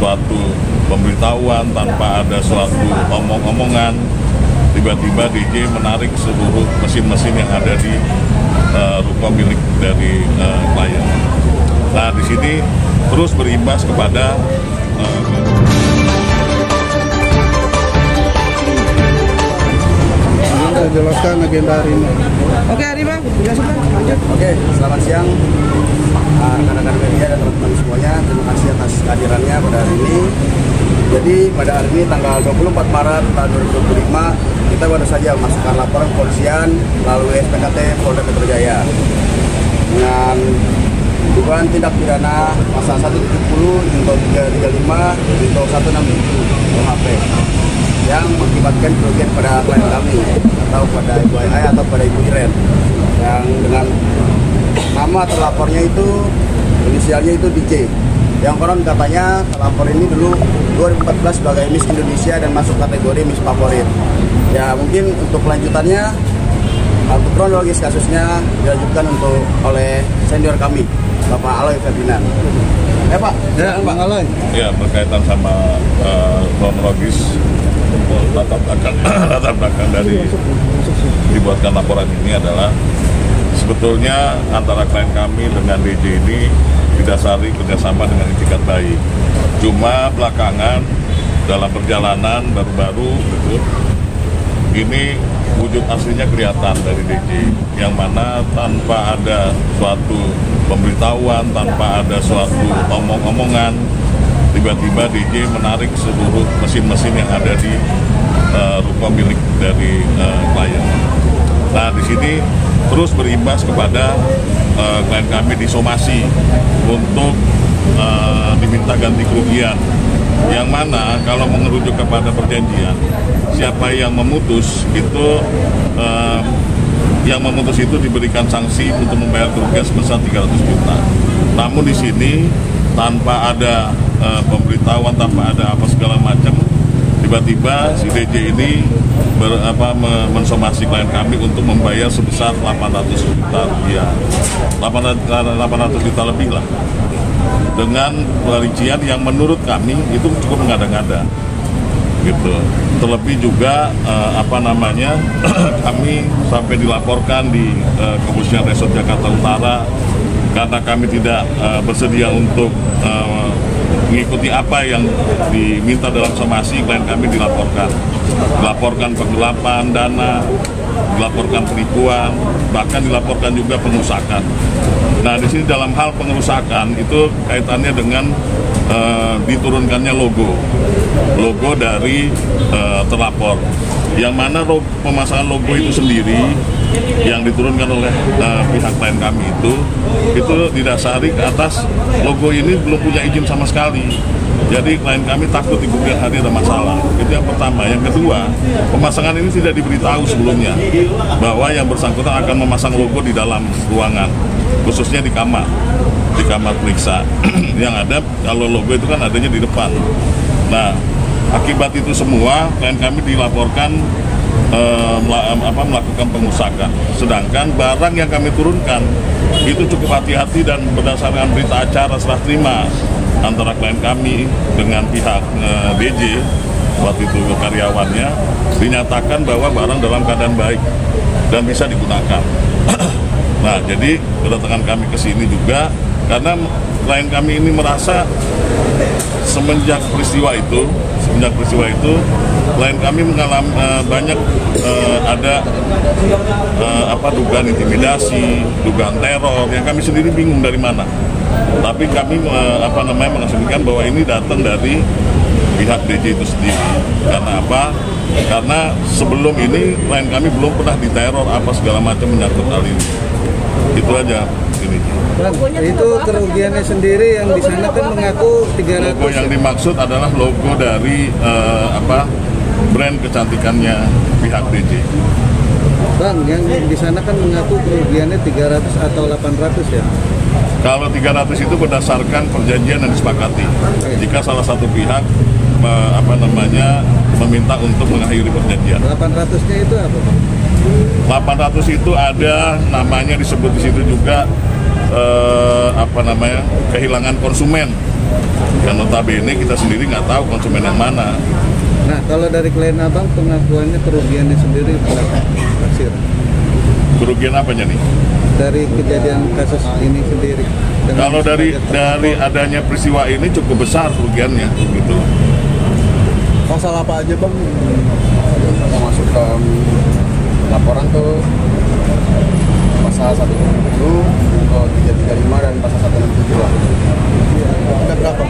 suatu pemberitahuan, tanpa ada suatu omong-omongan, tiba-tiba DJ menarik seluruh mesin-mesin yang ada di ruko milik dari klien. Nah, di sini terus berimbas kepada jelaskan agenda hari ini. Oke, hari Bang, jelaskan lanjut. Oke, selamat siang rekan-rekan media dan teman-teman semuanya. Terima kasih atas kehadirannya pada hari ini. Jadi pada hari ini tanggal 24 Maret tahun 2025 kita baru saja masukkan laporan kepolisian melalui SPKT Polda Metro Jaya dengan dugaan tindak pidana pasal 170 junto 335 junto 167 KUHP yang mengakibatkan kerugian pada klien kami atau pada Ibu AI atau pada Ibu Iren yang dengan nama terlapornya itu inisialnya itu DJ yang konon katanya terlapor ini dulu 2014 sebagai Miss Indonesia dan masuk kategori Miss Favorit. Ya mungkin untuk kelanjutannya untuk kronologis kasusnya dilanjutkan oleh senior kami Bapak Aloy Ferdinand. Pak. Ya, Bang Aloy. Ya, berkaitan sama kronologis latar belakang dari dibuatkan laporan ini adalah sebetulnya antara klien kami dengan DJ ini didasari kerjasama dengan itikat baik. Cuma belakangan dalam perjalanan baru-baru gitu, ini wujud aslinya kelihatan dari DJ, yang mana tanpa ada suatu pemberitahuan, tanpa ada suatu omong-omongan, tiba-tiba DJ menarik seluruh mesin-mesin yang ada di ruko milik dari klien. Nah, di sini terus berimbas kepada klien kami disomasi untuk diminta ganti kerugian, yang mana kalau mengerujuk kepada perjanjian, siapa yang memutus itu diberikan sanksi untuk membayar kerugian sebesar 300 juta. Namun di sini tanpa ada pemberitahuan, tanpa ada apa segala macam, tiba-tiba si DJ ini mensomasi klien kami untuk membayar sebesar 800 juta rupiah, 800 juta lebih lah, dengan perincian yang menurut kami itu cukup mengada-ngada gitu. Terlebih juga kami sampai dilaporkan di Kepolisian Resort Jakarta Utara karena kami tidak bersedia untuk mengikuti apa yang diminta dalam somasi. Klien kami dilaporkan penggelapan dana, dilaporkan penipuan, bahkan dilaporkan juga pengerusakan. Nah, di sini dalam hal pengerusakan itu kaitannya dengan diturunkannya logo dari terlapor, yang mana pemasangan logo itu sendiri yang diturunkan oleh pihak klien kami itu didasari ke atas logo ini belum punya izin sama sekali. Jadi klien kami takut di kemudian hari ada masalah. Itu yang pertama. Yang kedua, pemasangan ini tidak diberitahu sebelumnya bahwa yang bersangkutan akan memasang logo di dalam ruangan, khususnya di kamar periksa. Yang ada kalau logo itu kan adanya di depan. Nah, akibat itu semua klien kami dilaporkan melakukan pengerusakan. Sedangkan barang yang kami turunkan itu cukup hati-hati dan berdasarkan berita acara serah terima antara klien kami dengan pihak DJ waktu itu karyawannya, dinyatakan bahwa barang dalam keadaan baik dan bisa digunakan. Nah, jadi kedatangan kami ke sini juga karena klien kami ini merasa semenjak peristiwa itu klien kami mengalami banyak ada dugaan intimidasi, dugaan teror yang kami sendiri bingung dari mana. Tapi kami mengasumsikan bahwa ini datang dari pihak DJ itu sendiri. Karena apa? Karena sebelum ini klien kami belum pernah diteror apa segala macam menyangkut hal ini. Itu aja ini. Itu kerugiannya sendiri yang di sana kan mengaku 300. Logo yang dimaksud adalah logo dari brand kecantikannya pihak DJ. Bang, yang di sana kan mengaku kerugiannya 300 atau 800 ya? Kalau 300 itu berdasarkan perjanjian yang disepakati. Jika salah satu pihak meminta untuk mengakhiri perjanjian. 800-nya itu apa, Bang? 800 itu ada namanya disebut di situ juga kehilangan konsumen. Dan notabene kita sendiri nggak tahu konsumen yang mana. Nah, kalau dari klien abang pengakuannya kerugiannya sendiri berapa? Taksir. Kerugian apanya nih? Dari kejadian kasus ini sendiri. Dengan Kalau dari adanya peristiwa ini cukup besar kerugiannya, gitu. Pasal apa aja bang? Kita masuk ke laporan tuh pasal 170, 335 dan pasal 167 lah. Ada berapa?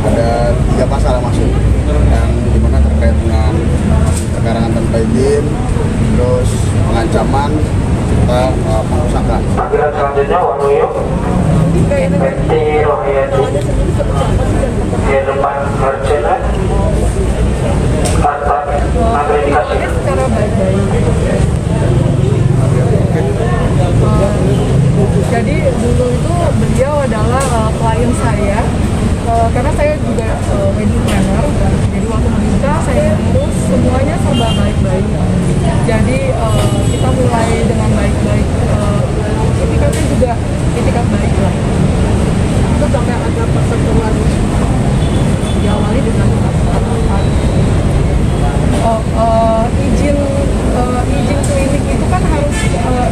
Ada 3 pasal yang masuk, yang dimana terkait dengan perkarangan tanpa izin, terus pengancaman, serta pengusakan. Panggilan selanjutnya Wanuyo Besti Rohyadi di depan Merchant atas akreditasi. Secara baik-baik. Jadi dulu itu beliau adalah klien saya, karena saya juga wedding planner. Jadi waktu menikah saya terus semuanya serba baik-baik. Jadi kita mulai dengan baik-baik. Itikadnya juga itikat baik lah. Itu sampai ada pertemuan diawali dengan izin klinik itu kan harus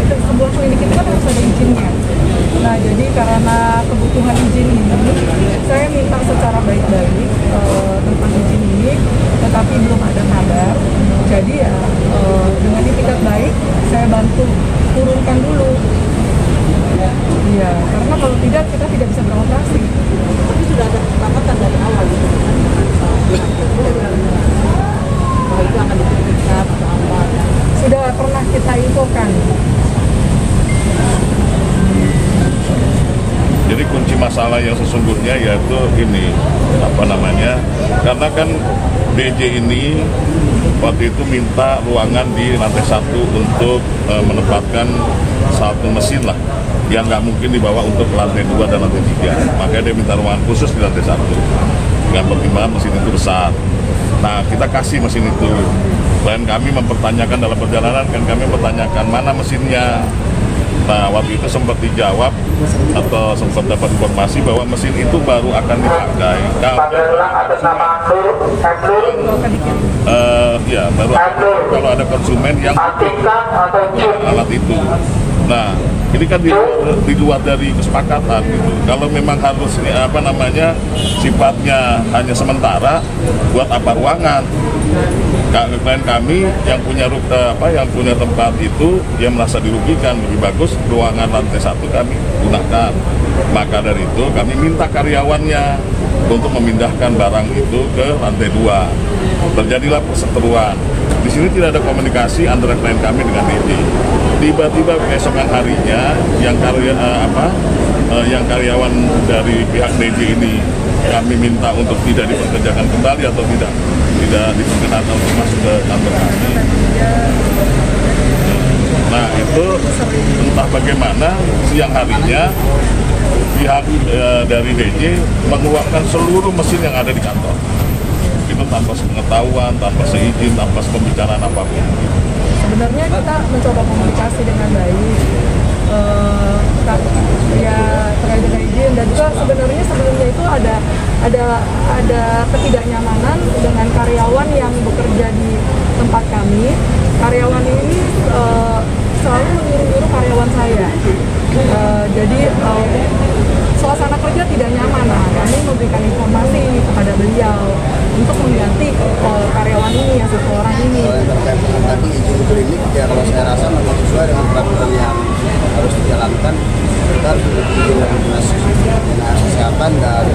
sebuah klinik itu kan harus ada izinnya. Nah jadi karena kebutuhan izin ini saya minta secara baik-baik tentang izin ini, tetapi belum ada kabar. Jadi ya dengan itikat baik saya bantu turunkan dulu. Iya, karena kalau tidak kita tidak bisa beroperasi. Tapi sudah ada kesepakatan dari awal gitu. Itu akan diperiksa atau apa? Sudah pernah kita infokan. Jadi kunci masalah yang sesungguhnya yaitu ini, karena kan DJ ini waktu itu minta ruangan di lantai 1 untuk menempatkan satu mesin lah, yang nggak mungkin dibawa untuk lantai 2 dan lantai 3. Makanya dia minta ruangan khusus di lantai 1 dengan pertimbangan mesin itu besar. Nah, kita kasih mesin itu. Klien kami mempertanyakan dalam perjalanan, kan kami mempertanyakan mana mesinnya. Nah, waktu itu sempat dijawab atau sempat dapat informasi bahwa mesin itu baru akan dipakai kalau ada konsumen yang alat itu. Nah, ini kan di luar dari kesepakatan gitu. Kalau memang harus sifatnya hanya sementara, buat apa ruangan? Klien kami yang punya tempat itu dia merasa dirugikan, lebih bagus ruangan lantai 1 kami gunakan. Maka dari itu kami minta karyawannya untuk memindahkan barang itu ke lantai 2. Terjadilah perseteruan. Di sini tidak ada komunikasi antara klien kami dengan DJ. Tiba-tiba keesokan harinya yang karyawan dari pihak DJ ini kami minta untuk tidak dipekerjakan kembali atau tidak diperkenankan untuk masuk ke kantor kami. Nah itu entah bagaimana siang harinya pihak dari DJ mengeluarkan seluruh mesin yang ada di kantor. Itu tanpa sepengetahuan, tanpa seizin, tanpa pembicaraan apapun. Sebenarnya kita mencoba komunikasi dengan baik, terkait dengan izin, dan juga sebenarnya sebelumnya itu ada ketidaknyamanan dengan karyawan yang bekerja di tempat kami. Karyawan ini selalu menyuruh-nyuruh karyawan saya. Jadi suasana kerja tidak nyaman. Nah, kami memberikan informasi kepada beliau untuk mengganti karyawan ini, yang satu orang ini. Kalau yang terkait dengan tadi izin klinik, ya kalau saya rasa memang sesuai dengan peraturan yang harus dijalankan. Kita harus izin dari dinas kesehatan dan